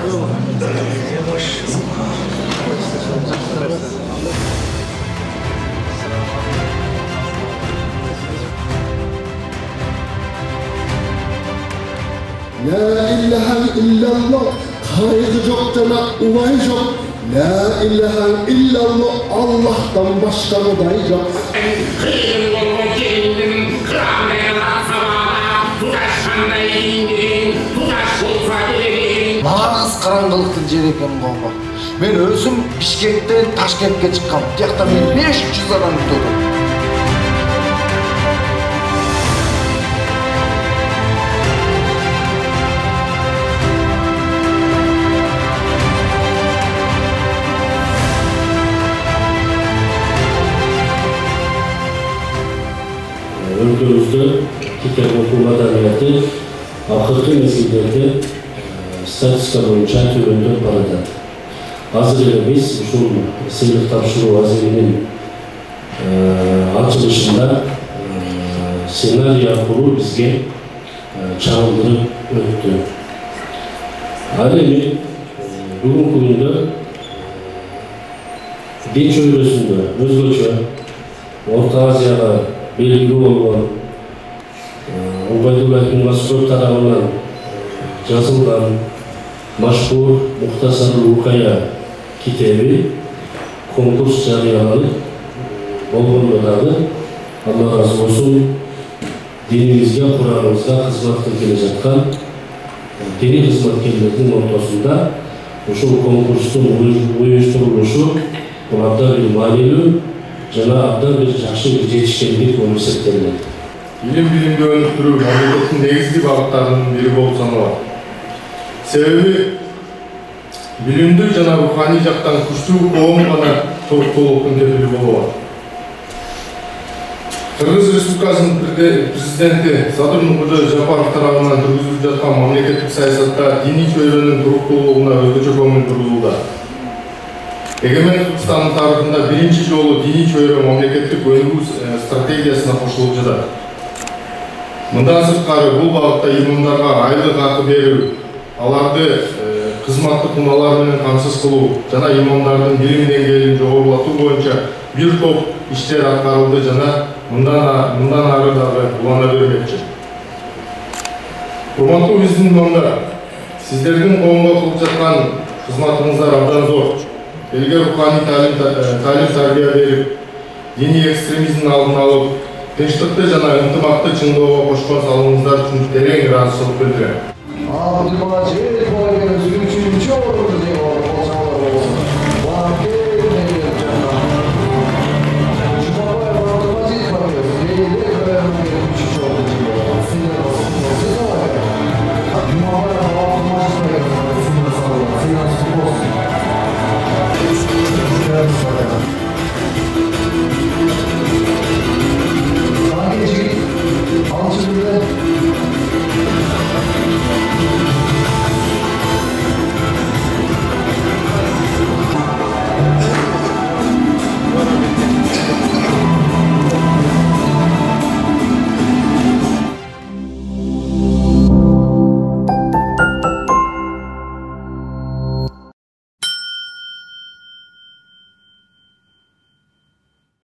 La ilahe illallah, kaygı yok cana uvay yok. La ilahe illallah, Allah'tan başka uday yok. Nağız karangılıktın jeri eкен Kongo. Men özüm Bişkектен Taşkentке çıkkam. Тияқта мени 500 адам күтөдү. Өлкөбүздө китеп окуу маданияты акыркы мезгилдерде статистика боюнча төмөндөп баратат. Азыр эле биз ушул сыйлык тапшыруу азегинин ачылышында сценарий аркылуу бизге чагылдырып өттү. Ал эми бүгүнкү күндө дин чөйрөсүндө өзгөчө Орто Азияга belgili olan Ubaydullah bin Mas'ud tarafından yazılan Maşhur Muhtasar Rukaya kitabı konkurs jarıyalanıp olduğundadır. Allah razı olsun, dinimizge, Kur'an'ımızga hizmet edilecekten dini hizmetkarlarının ortasında şu konkursun uyuşturuluşu onlarda bir maliyeli жана абдан бир жакшы жетишкендик болуп эсептелет. Илим билимди өнүктүрүү мамлекеттин негизги багыттарынын бири болуп саналат. Себеби билимдүү жана руханий жактан күчтүү коом гана толуктуулуктун кепили боло алат. Кыргыз Республикасынын президенти Садыр Нуркожоев Жапаров тарабынан жүргүзүлүп жаткан мамлекеттик саясатта диний чөйрөнүн туруктуулугуна өзгөчө көңүл бурулууда. Эгемен Түркістан тарихында биринчи жолу диний чөйрө мамлекеттик өнүгүү стратегиясына кошулуп жатат. Мындан сырткары бул багытта имамдарга айлык акы берүү, аларды кызматтык унаалар менен камсыз кылуу жана имамдардын билим деңгээлин жогорулатуу боюнча бир топ иштер аткарылды жана мындан ары дагы улана бермекчи. Урматтуу биздин имамдар, сиздердин коомго кылып жаткан кызматыңыздар абдан зор. Elge ruhani talim tarbiya berip, dini ekstremizmin aldın alıp, tinçlikte jana ынтымакты чыңдоого кошкон салымыңыздар үчүн терең ыраазычылык билдирем.